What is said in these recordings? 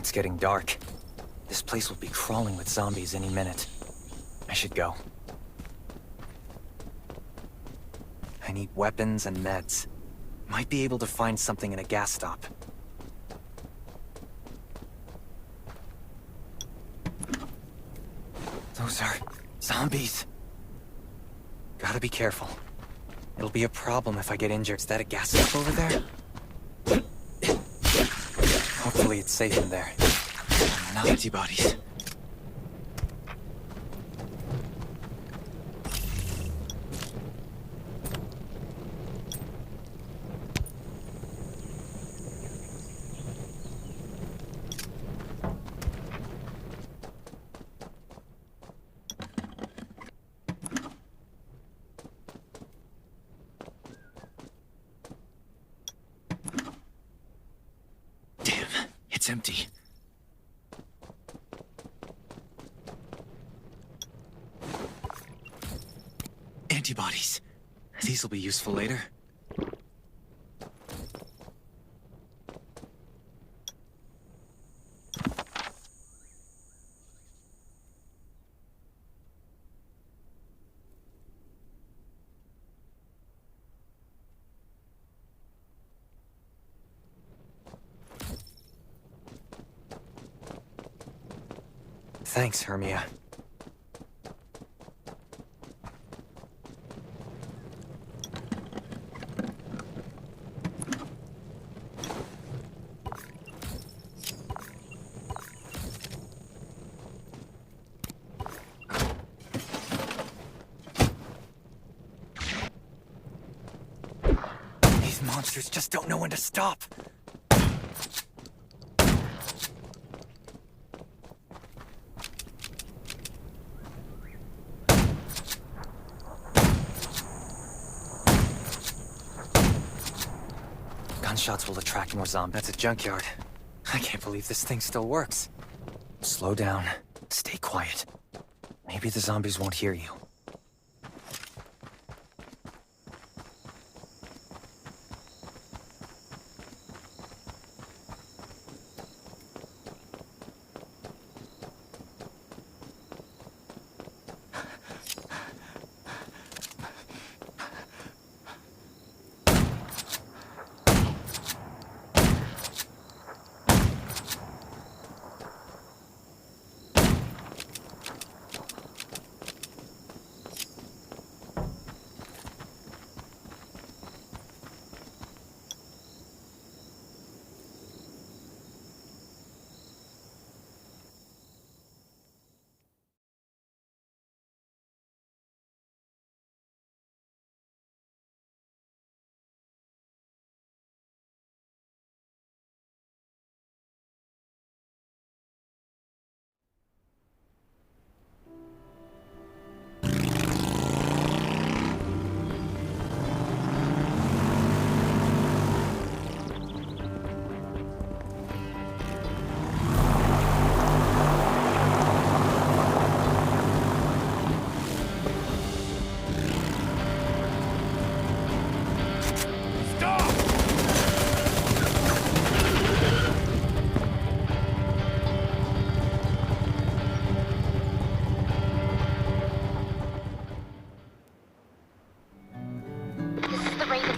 It's getting dark. This place will be crawling with zombies any minute. I should go. I need weapons and meds. Might be able to find something in a gas stop. Those are zombies. Gotta be careful. It'll be a problem if I get injured. Is that a gas stop over there? Hopefully it's safe in there. Enough antibodies. It's empty. Antibodies. These will be useful later. Thanks, Hermia. These monsters just don't know when to stop. Gunshots will attract more zombies. That's a junkyard. I can't believe this thing still works. Slow down. Stay quiet. Maybe the zombies won't hear you.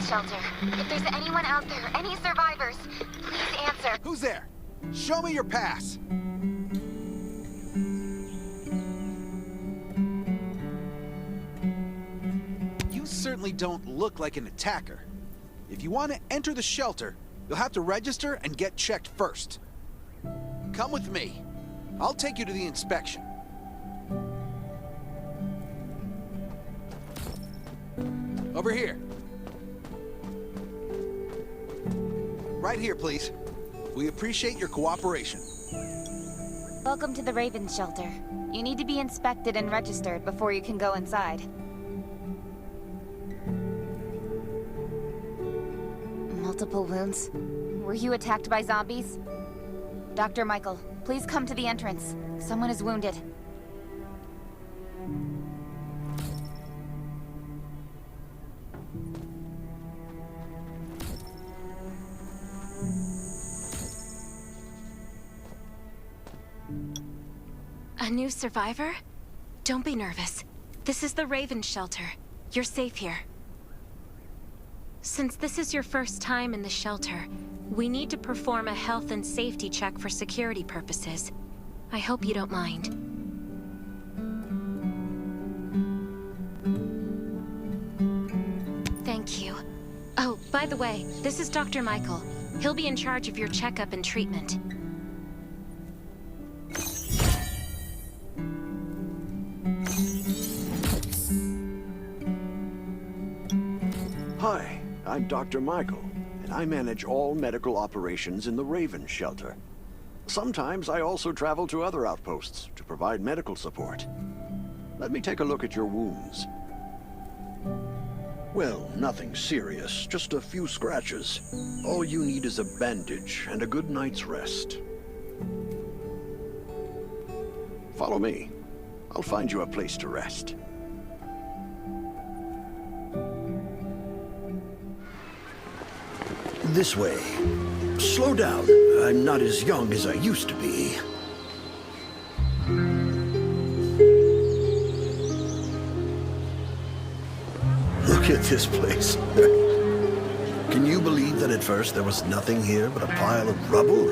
Shelter. If there's anyone out there, any survivors, please answer. Who's there? Show me your pass. You certainly don't look like an attacker. If you want to enter the shelter, you'll have to register and get checked first. Come with me. I'll take you to the inspection. Over here. Right here, please. We appreciate your cooperation. Welcome to the Raven Shelter. You need to be inspected and registered before you can go inside. Multiple wounds. Were you attacked by zombies? Dr. Michael, please come to the entrance. Someone is wounded. A new survivor? Don't be nervous. This is the Raven shelter. You're safe here. Since this is your first time in the shelter, we need to perform a health and safety check for security purposes. I hope you don't mind. Thank you. Oh, by the way, this is Dr. Michael. He'll be in charge of your checkup and treatment. Hi, I'm Dr. Michael, and I manage all medical operations in the Raven shelter. Sometimes I also travel to other outposts to provide medical support. Let me take a look at your wounds. Well, nothing serious, just a few scratches. All you need is a bandage and a good night's rest. Follow me. I'll find you a place to rest. This way. Slow down. I'm not as young as I used to be. Look at this place. Can you believe that at first there was nothing here but a pile of rubble?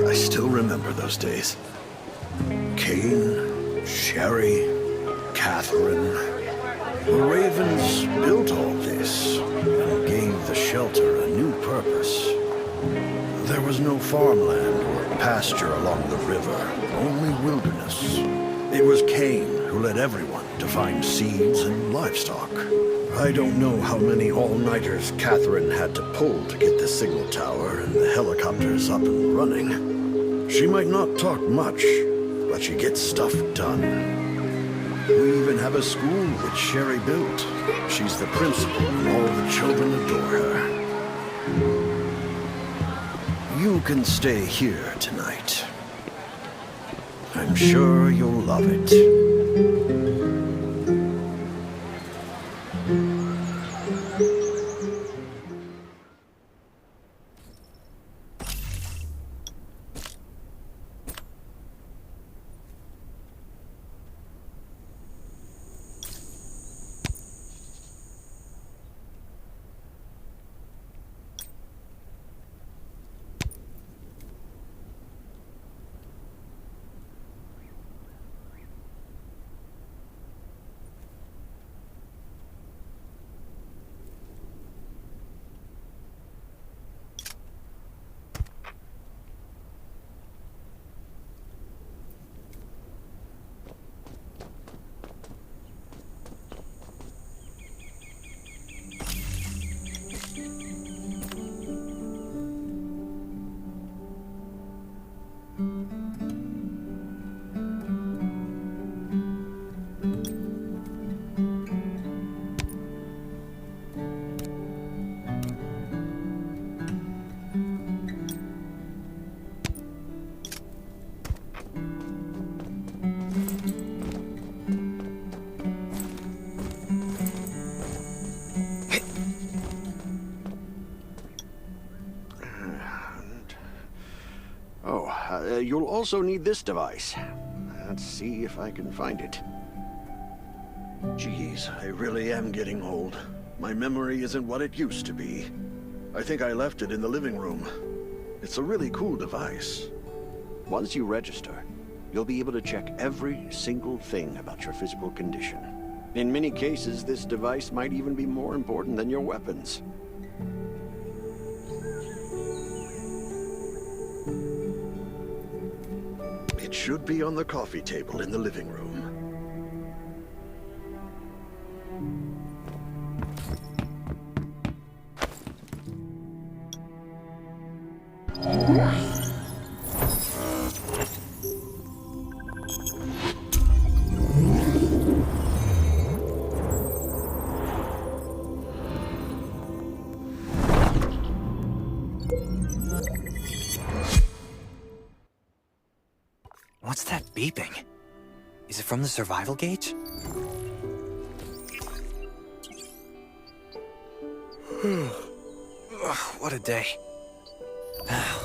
I still remember those days. Kane, Sherry, Catherine. The Ravens built all this and gave the shelter a new purpose. There was no farmland or pasture along the river, only wilderness. It was Kane who led everyone to find seeds and livestock. I don't know how many all-nighters Catherine had to pull to get the signal tower and the helicopters up and running. She might not talk much, but she gets stuff done. We even have a school that Sherry built. She's the principal and all the children adore her. You can stay here tonight. I'm sure you'll love it. You'll also need this device. Let's see if I can find it. Geez, I really am getting old. My memory isn't what it used to be. I think I left it in the living room. It's a really cool device. Once you register, you'll be able to check every single thing about your physical condition. In many cases, this device might even be more important than your weapons. It should be on the coffee table in the living room. What's that beeping? Is it from the survival gauge? Ugh, what a day.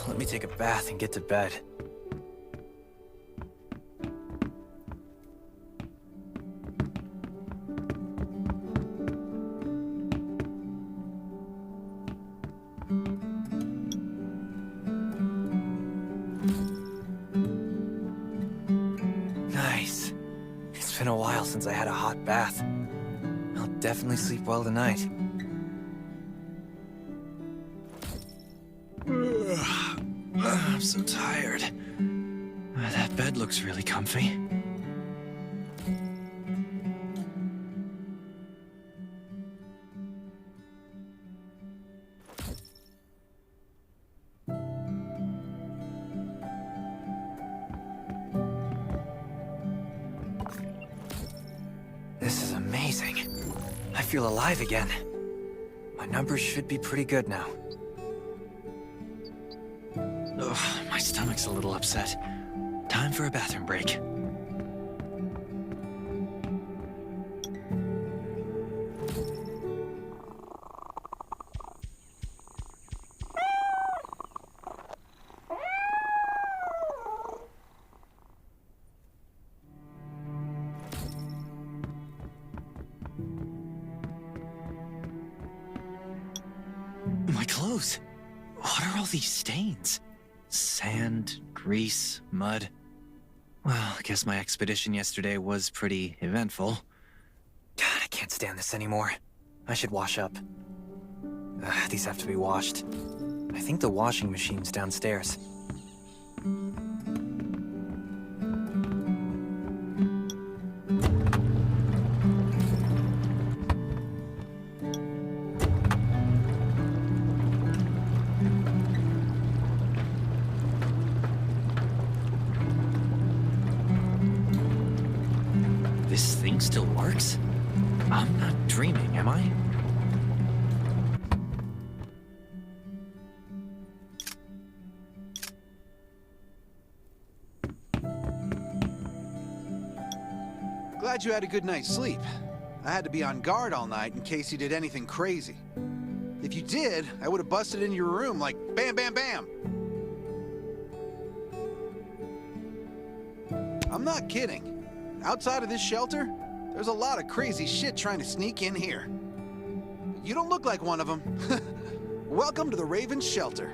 Let me take a bath and get to bed. been a while since I had a hot bath. I'll definitely sleep well tonight. I'm so tired. That bed looks really comfy. This is amazing. I feel alive again. My numbers should be pretty good now. Ugh, my stomach's a little upset. Time for a bathroom break. My clothes. What are all these stains? Sand, grease, mud. Well, I guess my expedition yesterday was pretty eventful. God, I can't stand this anymore. I should wash up. These have to be washed. I think the washing machine's downstairs. This thing still works? I'm not dreaming, am I? Glad you had a good night's sleep. I had to be on guard all night in case you did anything crazy. If you did, I would have busted in your room like bam, bam, bam. I'm not kidding. Outside of this shelter, there's a lot of crazy shit trying to sneak in here. You don't look like one of them. Welcome to the Raven's shelter.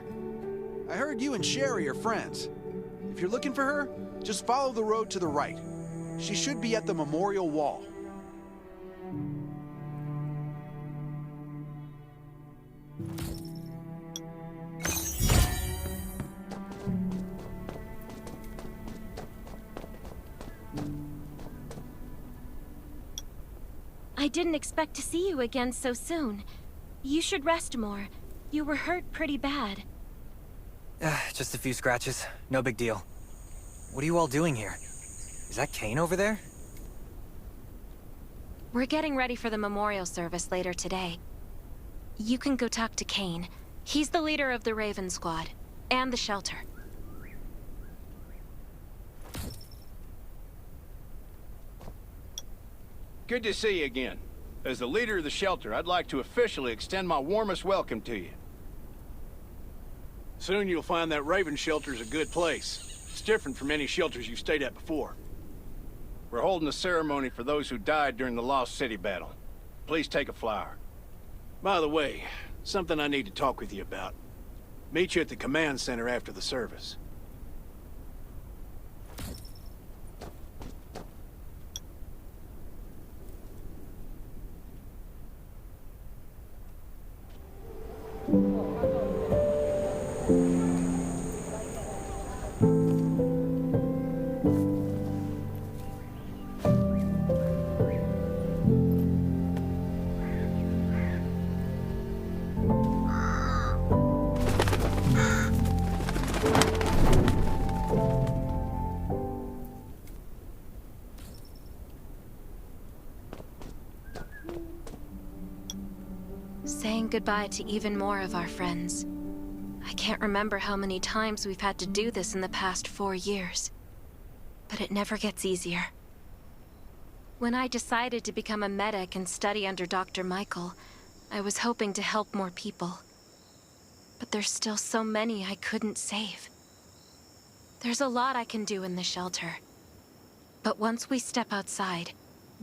I heard you and Sherry are friends. If you're looking for her, just follow the road to the right. She should be at the memorial wall. I didn't expect to see you again so soon. You should rest more. You were hurt pretty bad. Just a few scratches. No big deal. What are you all doing here? Is that Kane over there? We're getting ready for the memorial service later today. You can go talk to Kane. He's the leader of the Raven Squad, and the shelter. Good to see you again. As the leader of the shelter, I'd like to officially extend my warmest welcome to you. Soon you'll find that Raven shelter's a good place. It's different from any shelters you've stayed at before. We're holding a ceremony for those who died during the Lost City battle. Please take a flower. By the way, something I need to talk with you about. Meet you at the command center after the service. Saying goodbye to even more of our friends. I can't remember how many times we've had to do this in the past 4 years. But it never gets easier. When I decided to become a medic and study under Dr. Michael, I was hoping to help more people. But there's still so many I couldn't save. There's a lot I can do in the shelter. But once we step outside,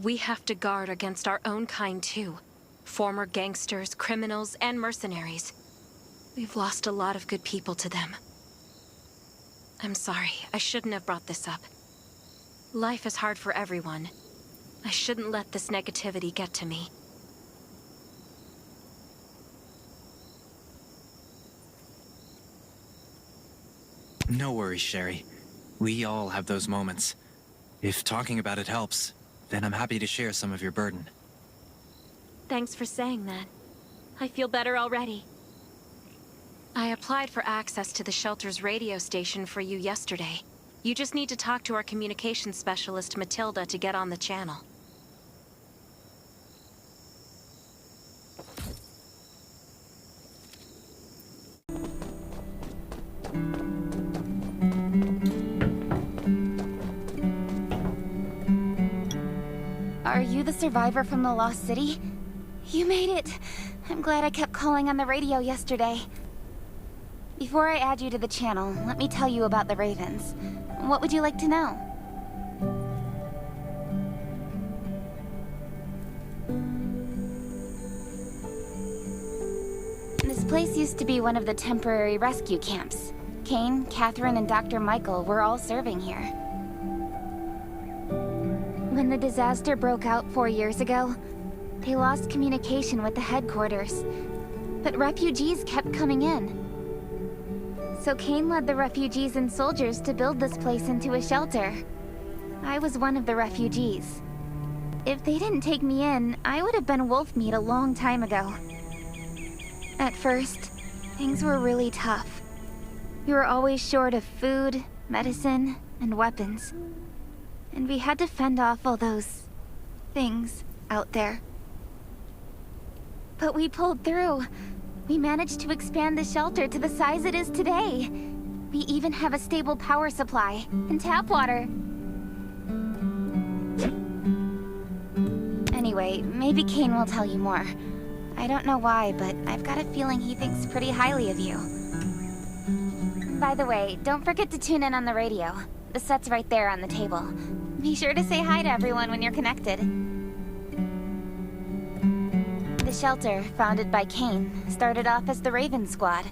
we have to guard against our own kind too. Former gangsters, criminals, and mercenaries. We've lost a lot of good people to them. I'm sorry, I shouldn't have brought this up. Life is hard for everyone, I shouldn't let this negativity get to me. No worries, Sherry. We all have those moments. If talking about it helps, then I'm happy to share some of your burden. Thanks for saying that. I feel better already. I applied for access to the shelter's radio station for you yesterday. You just need to talk to our communications specialist, Matilda, to get on the channel. Are you the survivor from the Lost City? You made it! I'm glad I kept calling on the radio yesterday. Before I add you to the channel, let me tell you about the Ravens. What would you like to know? This place used to be one of the temporary rescue camps. Kane, Catherine, and Dr. Michael were all serving here. When the disaster broke out 4 years ago, they lost communication with the headquarters. But refugees kept coming in. So Kane led the refugees and soldiers to build this place into a shelter. I was one of the refugees. If they didn't take me in, I would have been wolf meat a long time ago. At first, things were really tough. We were always short of food, medicine, and weapons. And we had to fend off all those things out there. But we pulled through. We managed to expand the shelter to the size it is today. We even have a stable power supply and tap water. Anyway, maybe Kane will tell you more. I don't know why, but I've got a feeling he thinks pretty highly of you. By the way, don't forget to tune in on the radio. The set's right there on the table. Be sure to say hi to everyone when you're connected. The shelter, founded by Kane, started off as the Raven Squad.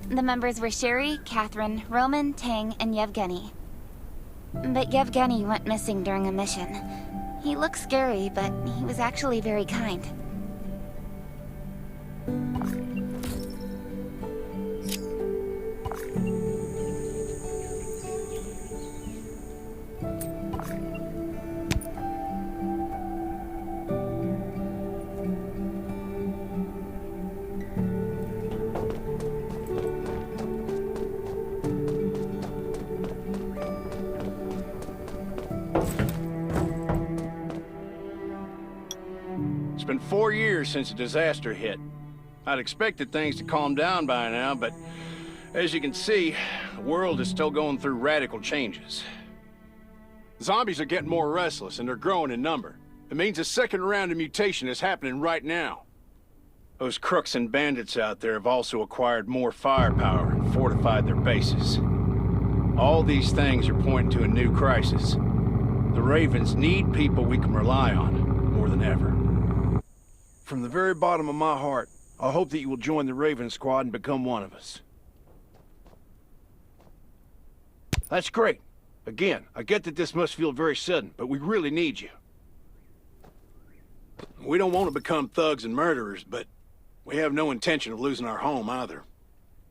The members were Sherry, Catherine, Roman, Tang, and Yevgeny. But Yevgeny went missing during a mission. He looked scary, but he was actually very kind. It's been 4 years since the disaster hit. I'd expected things to calm down by now, but as you can see, the world is still going through radical changes. Zombies are getting more restless and they're growing in number. It means a second round of mutation is happening right now. Those crooks and bandits out there have also acquired more firepower and fortified their bases. All these things are pointing to a new crisis. The Ravens need people we can rely on more than ever. From the very bottom of my heart, I hope that you will join the Raven Squad and become one of us. That's great. Again, I get that this must feel very sudden, but we really need you. We don't want to become thugs and murderers, but we have no intention of losing our home either.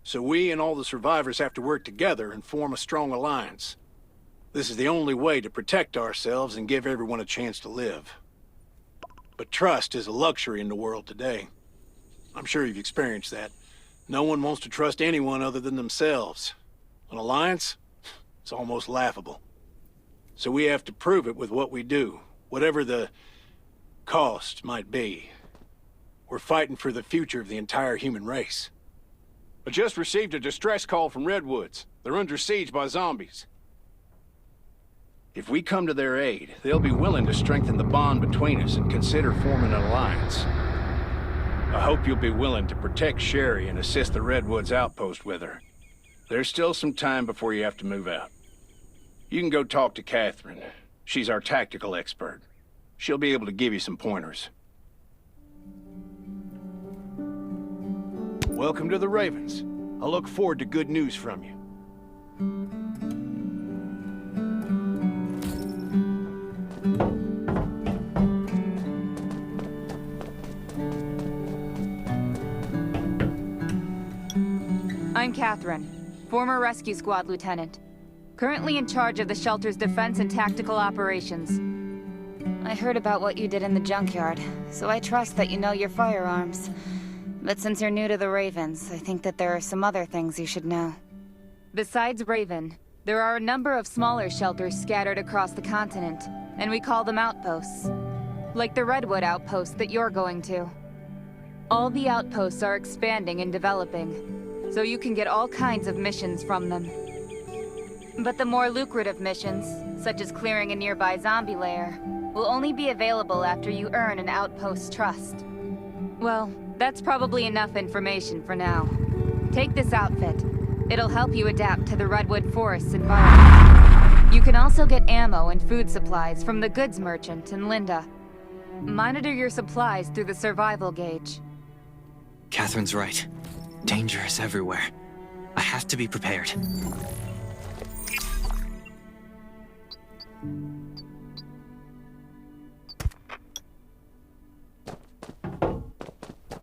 So we and all the survivors have to work together and form a strong alliance. This is the only way to protect ourselves and give everyone a chance to live. But trust is a luxury in the world today. I'm sure you've experienced that. No one wants to trust anyone other than themselves. An alliance? It's almost laughable. So we have to prove it with what we do, whatever the cost might be. We're fighting for the future of the entire human race. I just received a distress call from Redwoods. They're under siege by zombies. If we come to their aid, they'll be willing to strengthen the bond between us and consider forming an alliance. I hope you'll be willing to protect Sherry and assist the Redwoods outpost with her. There's still some time before you have to move out. You can go talk to Catherine. She's our tactical expert. She'll be able to give you some pointers. Welcome to the Ravens. I look forward to good news from you. I'm Catherine, former rescue squad lieutenant. Currently in charge of the shelter's defense and tactical operations. I heard about what you did in the junkyard, so I trust that you know your firearms. But since you're new to the Ravens, I think that there are some other things you should know. Besides Raven, there are a number of smaller shelters scattered across the continent, and we call them outposts. Like the Redwood outpost that you're going to. All the outposts are expanding and developing, so you can get all kinds of missions from them. But the more lucrative missions, such as clearing a nearby zombie lair, will only be available after you earn an outpost's trust. Well, that's probably enough information for now. Take this outfit. It'll help you adapt to the Redwood Forest's environment. You can also get ammo and food supplies from the goods merchant in Linda. Monitor your supplies through the survival gauge. Catherine's right. Danger is everywhere. I have to be prepared.